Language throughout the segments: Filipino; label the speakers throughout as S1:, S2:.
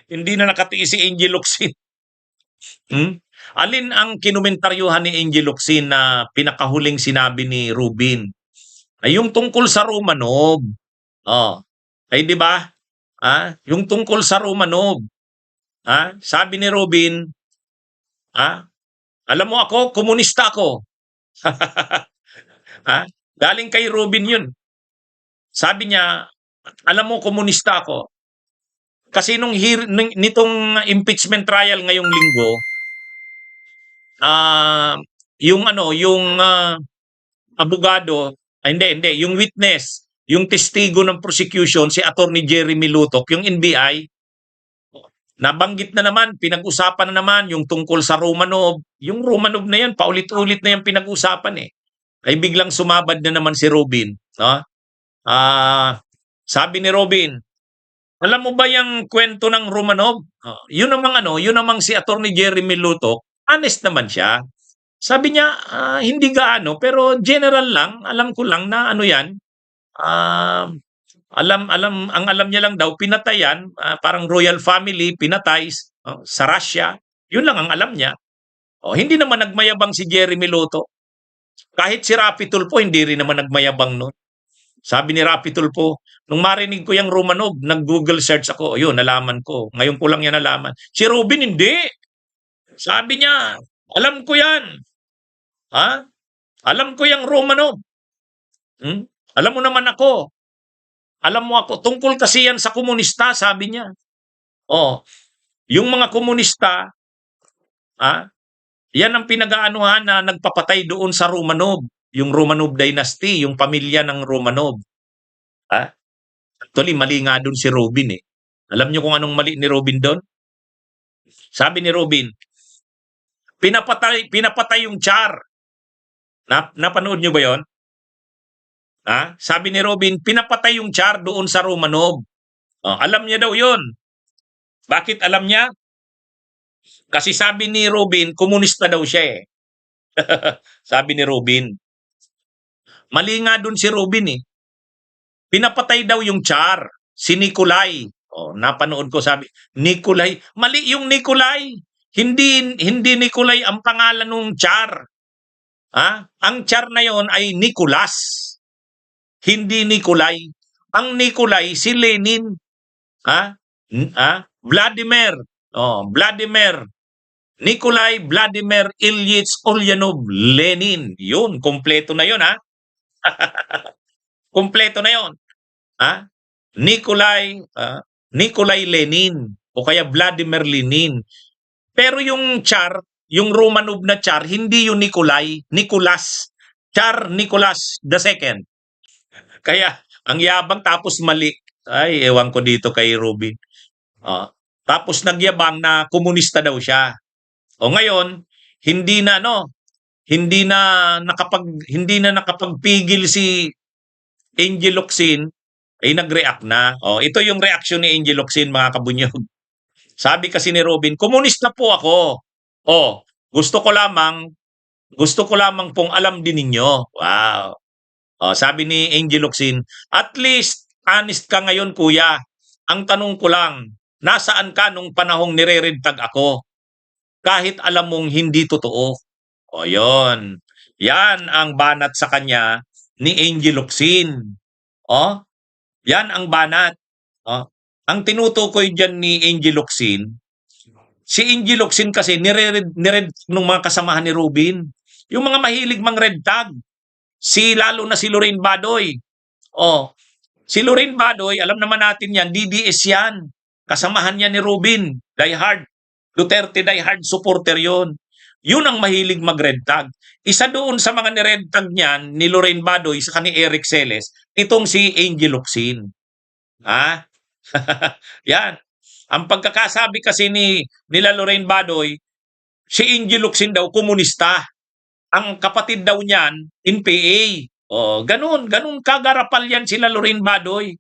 S1: Hindi na nakatiis si Angel Locsin. Hmm? Alin ang kinomentaryuhan ni Angel Locsin na pinakahuling sinabi ni Rubin? Ay yung tungkol sa Romanov. Oh. Ay di ba? Yung tungkol sa Romanov. Sabi ni Rubin, alam mo ako, komunista ako. Galing kay Rubin yun. Sabi niya, alam mo, komunista ako. Kasi nitong impeachment trial ngayong linggo, yung abogado, hindi, yung witness, yung testigo ng prosecution, si Attorney Jeremy Lutok, yung NBI, nabanggit na naman, pinag-usapan na naman yung tungkol sa Romanov. Yung Romanov na yan, paulit-ulit na yan pinag-usapan eh. Ay biglang sumabad na naman si Robin. No? Sabi ni Robin, alam mo ba yung kwento ng Romanov? Yun namang si Attorney Jeremy Lutok, honest naman siya. Sabi niya, hindi gaano, pero general lang, alam ko lang na ano yan, ang alam niya lang daw, pinatayan, parang royal family, pinatay sa Russia. Yun lang ang alam niya. Hindi naman nagmayabang si Jeremy Lutok. Kahit si Rapi Tulfo, hindi rin naman nagmayabang nun. Sabi ni Rapi Tulfo, nung marinig ko yung Romanov, nag-Google search ako. Yun, nalaman ko. Ngayon ko lang yan nalaman. Si Robin, hindi. Sabi niya, alam ko yan. Alam ko yung Romanov. Alam mo naman ako. Alam mo ako. Tungkol kasi yan sa komunista, sabi niya. Yung mga komunista, yan ang pinag-aanuhan na nagpapatay doon sa Romanov. Yung Romanov dynasty, yung pamilya ng Romanov. Actually, mali nga doon si Robin eh. Alam niyo kung anong mali ni Robin doon? Sabi ni Robin, pinapatay yung Char. Napanood niyo ba yon? Sabi ni Robin, pinapatay yung Char doon sa Romanov. Alam niya daw yon. Bakit alam niya? Kasi sabi ni Robin, komunista daw siya eh. Sabi ni Robin. Mali nga doon si Robin eh. Pinapatay daw yung Char, si Nikolai. Napanood ko, sabi, Nikolai. Mali yung Nikolai. Hindi Nikolai ang pangalan ng Char. Ang Char na yon ay Nicolas. Hindi Nikolai. Ang Nikolai si Lenin. Vladimir. Vladimir. Nikolai Vladimir Ilyich Ulyanov Lenin. Yun, kompleto na yun kompleto na yon. Nikolai Lenin o kaya Vladimir Lenin. Pero yung Char, yung Romanov na Char, hindi yung Nikolai, Nicolas. Char Nicolas II. Kaya ang yabang tapos mali. Ay, ewan ko dito kay Robin. Tapos nagyabang na komunista daw siya. Ngayon, hindi na nakapagpigil si Angel Locsin ay nag-react na. Ito yung reaksyon ni Angel Locsin, mga kabunyog. Sabi kasi ni Robin, komunista po ako. Gusto ko lamang pong alam din ninyo. Wow. Sabi ni Angel Locsin, at least honest ka ngayon kuya. Ang tanong ko lang, nasaan ka nung panahong nire-red-tag ako? Kahit alam mong hindi totoo. Yon. Yan ang banat sa kanya ni Angel Locsin. Yan ang banat. Ang tinutukoy dyan ni Angel Locsin, si Angel Locsin kasi nired ng mga kasamahan ni Rubin. Yung mga mahilig mang red tag. Lalo na si Lorraine Badoy. Si Lorraine Badoy, alam naman natin yan, DDS yan. Kasamahan niya ni Rubin. Diehard. Duterte diehard supporter yon. Yun ang mahilig mag-red tag. Isa doon sa mga ni-red tag niyan, ni Lorraine Badoy, sa ni Eric Celes, itong si Angel Locsin. Yan. Ang pagkakasabi kasi nila Lorraine Badoy, si Angel Locsin daw, komunista. Ang kapatid daw niyan, NPA. Ganun kagarapal yan sila Lorraine Badoy.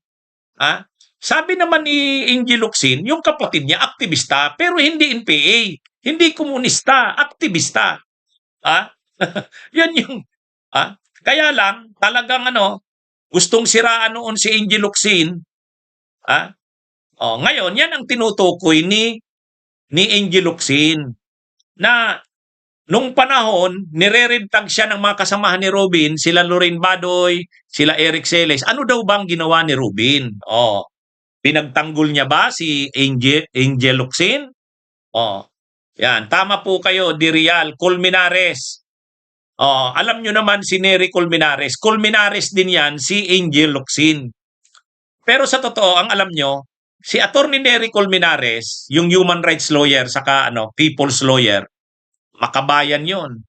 S1: Sabi naman ni Angel Locsin, yung kapatid niya, aktivista, pero hindi NPA. Hindi komunista, aktivista. Yan yung, kaya lang, talagang gustong siraan noon si Angel Locsin, Ngayon, yan ang tinutukoy ni Angel Locsin na nung panahon, nirerintag siya ng mga kasamahan ni Robin, sila Lorraine Badoy, sila Eric Celes. Ano daw bang ginawa ni Robin? Pinagtanggol niya ba si Angel Locsin? Yan. Tama po kayo, Dirial. Colmenares. Alam nyo naman si Nery Colmenares. Colmenares din yan si Angel Locsin. Pero sa totoo, ang alam nyo, si Attorney Nery Colmenares, yung human rights lawyer, saka people's lawyer, makabayan yon.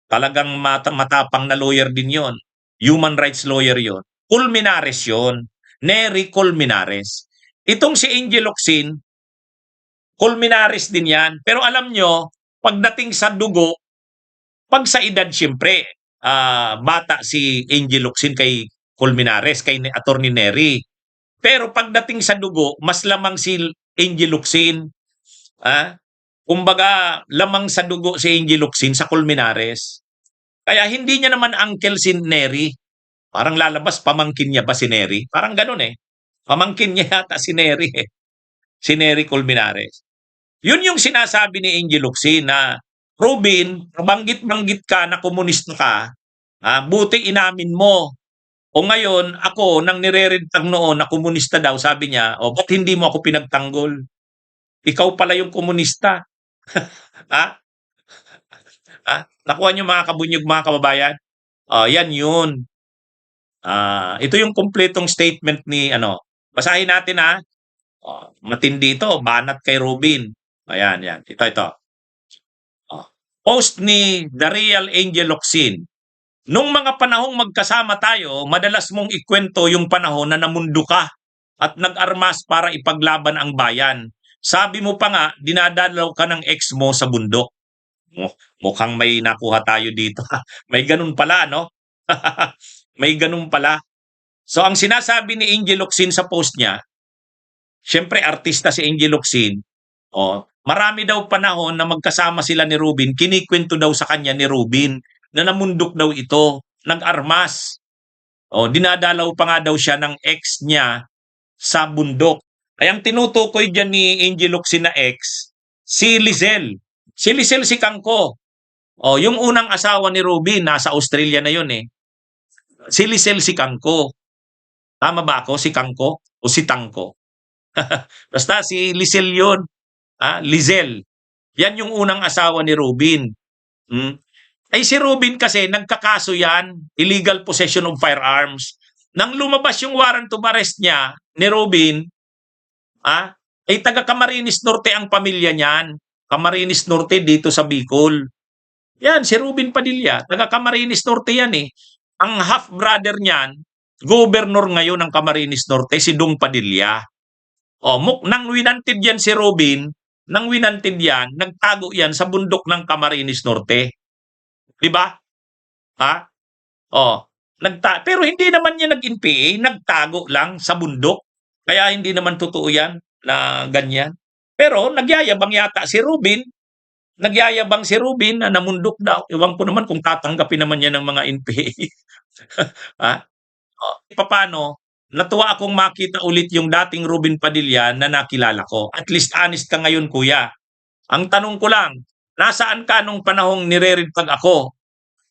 S1: Talagang matapang na lawyer din yon. Human rights lawyer yon. Colmenares yon. Nery Colmenares. Itong si Angel Locsin, Colmenares din yan. Pero alam nyo, pagdating sa dugo, pag sa edad, siyempre, bata si Angel Locsin kay Colmenares, kay Attorney Nery. Pero pagdating sa dugo, mas lamang si Angel Locsin. Kumbaga, lamang sa dugo si Angel Locsin sa Colmenares. Kaya hindi niya naman uncle si Nery. Parang lalabas, pamangkin niya ba si Nery? Parang ganun eh. Pamangkin niya yata si Nery eh. Si Nery Colmenares. Yun yung sinasabi ni Angel Locsin na, Robin, banggit-banggit ka na komunista ka, buti inamin mo. O ngayon, ako, nang nirerintang noon na komunista daw, sabi niya, ba't hindi mo ako pinagtanggol? Ikaw pala yung komunista. Nakuha niyo mga kabunyog, mga kababayan? Yan yun. Ito yung kompletong statement ni, basahin natin matindi ito, banat kay Robin. Ayan, yan. Ito. Post ni The Real Angel Locsin. Nung mga panahong magkasama tayo, madalas mong ikwento yung panahon na namundo ka at nag-armas para ipaglaban ang bayan. Sabi mo pa nga, dinadalaw ka ng ex mo sa bundok. Mukhang may nakuha tayo dito. May ganun pala, no? May ganun pala. So ang sinasabi ni Angel Locsin sa post niya, syempre artista si Angel Locsin, marami daw panahon na magkasama sila ni Robin, kinikwento daw sa kanya ni Robin na namundok daw ito, nag-armas. Dinadalaw pa nga daw siya ng ex niya sa bundok. Ay ang tinutukoy dyan ni Angel Locsin na ex, si Lizelle. Si Lizelle si Kangko. Yung unang asawa ni Robin, nasa Australia na yun eh. Si Lizelle si Kangko. Tama ba ako? Si Kangko o si Tangko? Basta si Lizelle yun. Lizelle. Yan yung unang asawa ni Robin. Ay si Robin kasi nagkakaso yan, illegal possession of firearms. Nang lumabas yung warrant of arrest niya, ni Robin, ay taga Camarines Norte ang pamilya niyan. Camarines Norte dito sa Bicol. Yan, si Robin Padilla, taga Camarines Norte yan eh. Ang half-brother niyan, governor ngayon ng Camarines Norte, si Dong Padilla. Nang winantid yan si Robin, nagtago yan sa bundok ng Camarines Norte. Diba? Pero hindi naman niya nag-NPA, nagtago lang sa bundok. Kaya hindi naman totoo yan na ganyan. Pero nagyayabang yata si Robin. Nagyayabang si Robin na namundok daw. Ewan ko naman kung tatanggapin naman niya ng mga NPA. Paano? Natuwa akong makita ulit yung dating Robin Padilla na nakilala ko. At least honest ka ngayon, kuya. Ang tanong ko lang, nasaan ka nung panahong nirerintag ako?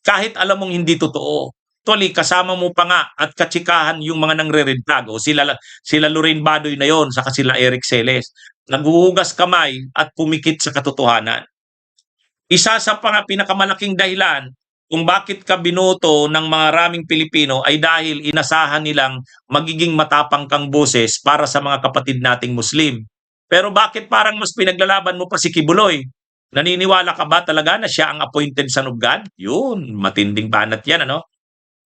S1: Kahit alam mong hindi totoo. Actually, kasama mo pa nga at katsikahan yung mga nangre-rintag. Sila Lorraine Badoy na yon, saka sila Eric Celes. Naghuhugas kamay at pumikit sa katotohanan. Isa sa pinakamalaking dahilan kung bakit ka binoto ng mga raming Pilipino ay dahil inasahan nilang magiging matapang kang boses para sa mga kapatid nating Muslim. Pero bakit parang mas pinaglalaban mo pa si Kibuloy? Naniniwala ka ba talaga na siya ang appointed son of God? Yun, matinding banat yan, ano?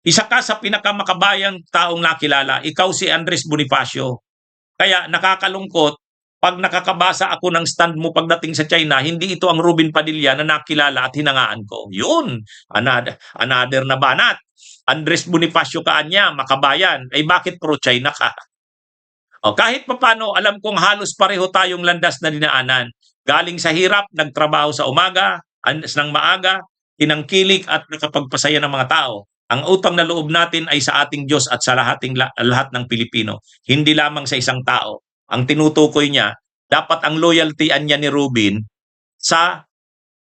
S1: Isa ka sa pinakamakabayang taong nakilala, ikaw si Andres Bonifacio. Kaya nakakalungkot, pag nakakabasa ako ng stand mo pagdating sa China, hindi ito ang Robin Padilla na nakilala at hinangaan ko. Yun, another na banat. Andres Bonifacio kaanya, makabayan. Ay bakit pro-China ka? Kahit papano, alam kong halos pareho tayong landas na dinaanan. Galing sa hirap, nagtrabaho sa umaga, ng maaga, tinangkilik at nakapagpasaya ng mga tao. Ang utang na loob natin ay sa ating Diyos at sa lahat ng Pilipino, hindi lamang sa isang tao. ang tinutukoy niya, dapat ang loyaltyan niya ni Rubin sa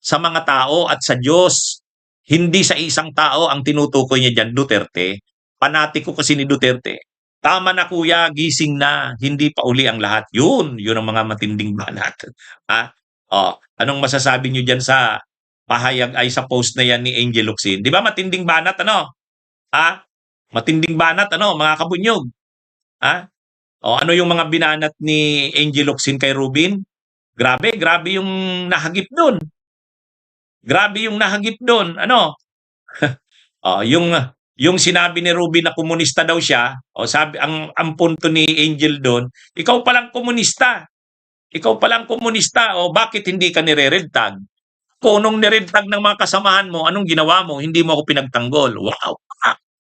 S1: mga tao at sa Diyos. Hindi sa isang tao ang tinutukoy niya diyan, Duterte. Panatiko kasi ni Duterte. Tama na kuya, gising na, hindi pa uli ang lahat. Yun ang mga matinding banat. Ha? Anong masasabi niyo diyan sa pahayag ay sa post na yan ni Angel Locsin? Di ba matinding banat ano? Ha? Matinding banat ano, mga kabunyog? Ha? Ano yung mga binanat ni Angel Locsin kay Rubin? Grabe yung nahagip doon. Grabe yung nahagip doon. Ano? Yung sinabi ni Rubin na komunista daw siya, sabi ang punto ni Angel doon, ikaw palang komunista. Ikaw palang komunista, bakit hindi ka nire-redtag? Kung nung nire-redtag ng mga kasamahan mo, anong ginawa mo? Hindi mo ako pinagtanggol. Wow!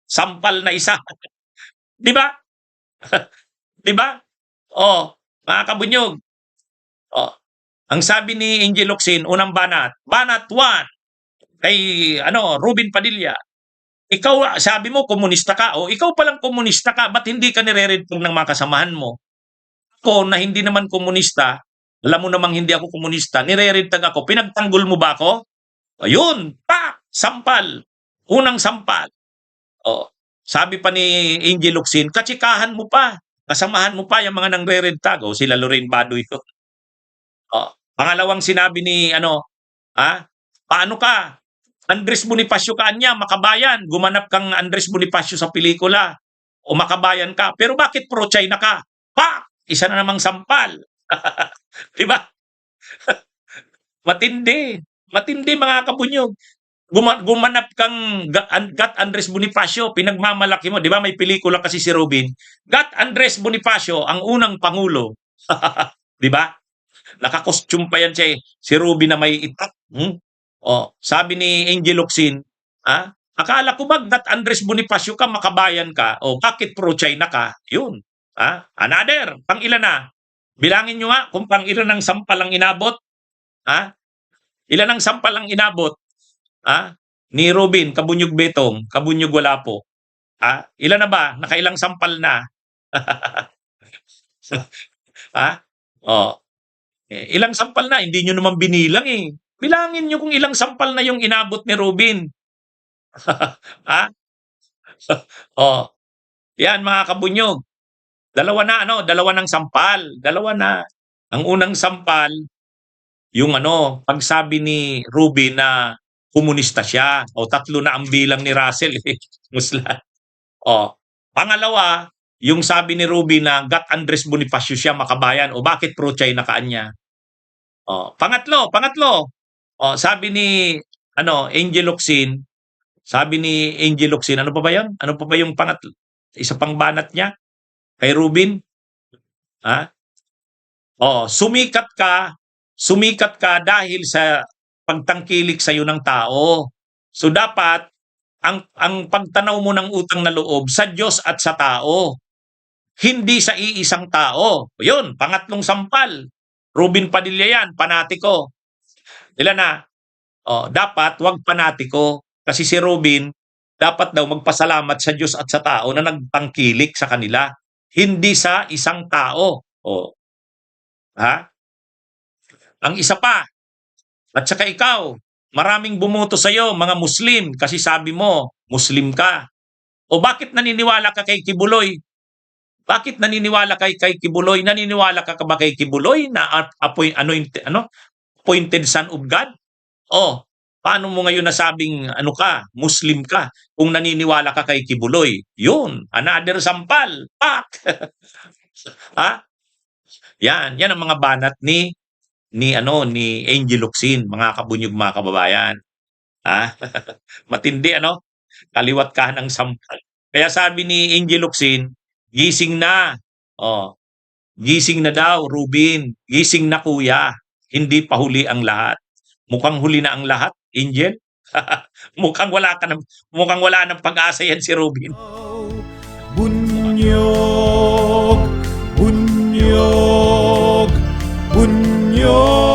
S1: Sampal na isa. Di ba? Di ba? Mga kabunyog. Ang sabi ni Angel Locsin, unang banat 1, kay Rubin Padilla. Ikaw, sabi mo, komunista ka. Ikaw palang komunista ka. Ba't hindi ka nire-redtag ng mga kasamahan mo? Ako, na hindi naman komunista, alam mo namang hindi ako komunista, nire-redtag ako. Pinagtanggol mo ba ako? Ayun, sampal. Unang sampal. Sabi pa ni Angel Locsin, katsikahan mo pa. Kasamahan mo pa yung mga nangre-redtag. Sila Lorraine Baduy ko. Pangalawang sinabi ni, paano ka? Andres Bonifacio ka niya, Makabayan. Gumanap kang Andres Bonifacio sa pelikula. O Makabayan ka. Pero bakit pro-China ka? Isa na namang sampal. Diba? Matindi. Matindi mga kabunyog. Gumanap kang Gat Andres Bonifacio, pinagmamalaki mo. Diba may pelikula kasi si Rubin. Gat Andres Bonifacio, ang unang pangulo. Diba? Nakakostume pa yan si Rubin na may itak. Sabi ni Angel Locsin, akala ko ba Gat Andres Bonifacio ka, Makabayan ka, bakit pro-China ka? Yun. Another, pang-ilan na? Bilangin nyo nga kung pang-ilan ng sampal ang inabot. Ilan ang sampal ang inabot? Ni Rubin, Kabunyog Betong, Kabunyog Walapo. Ilan na ba? Nakailang sampal na? Ilang sampal na? Hindi nyo naman binilang eh. Bilangin nyo kung ilang sampal na yung inabot ni Rubin. Yan mga kabunyog. Dalawa ng sampal. Dalawa na. Ang unang sampal, yung pagsabi ni Rubin na komunista siya. 3 na ang bilang ni Russell eh. Musla. Pangalawa, yung sabi ni Rubin na Gat Andres Bonifacio siya, Makabayan. Bakit pro-China ka niya? Pangatlo. Sabi ni Angel Locsin, ano pa ba 'yon? Ano pa ba yung pangatlo? Isa pang banat niya kay Rubin? Sumikat ka dahil sa pagtangkilik sa iyo ng tao. So dapat ang pagtanaw mo ng utang na loob sa Diyos at sa tao, hindi sa iisang tao. 'Yun, pangatlong sampal. Rubin Padilla yan, panatiko. Ilan na? Dapat wag panatiko kasi si Rubin dapat daw magpasalamat sa Diyos at sa tao na nagtangkilik sa kanila, hindi sa isang tao. Ang isa pa, at saka ikaw, maraming bumoto sa iyo, mga Muslim, kasi sabi mo, Muslim ka. Bakit naniniwala ka kay Kibuloy? Bakit naniniwala kay Kibuloy? Naniniwala ka ba kay Kibuloy na appointed son of God? Paano mo ngayon nasabing Muslim ka kung naniniwala ka kay Kibuloy? Yun, another sampal. Yan ang mga banat ni Angel Locsin, mga kabunyog, mga kababayan. Matindi kaliwat ka ng sampal. Kaya sabi ni Angel Locsin, gising na. Gising na daw, Rubin. Gising na kuya. Hindi pa huli ang lahat. Mukhang huli na ang lahat, Angel. mukhang wala ng pag-asa yan si Rubin.
S2: Bunyog, bunyog, bunyog.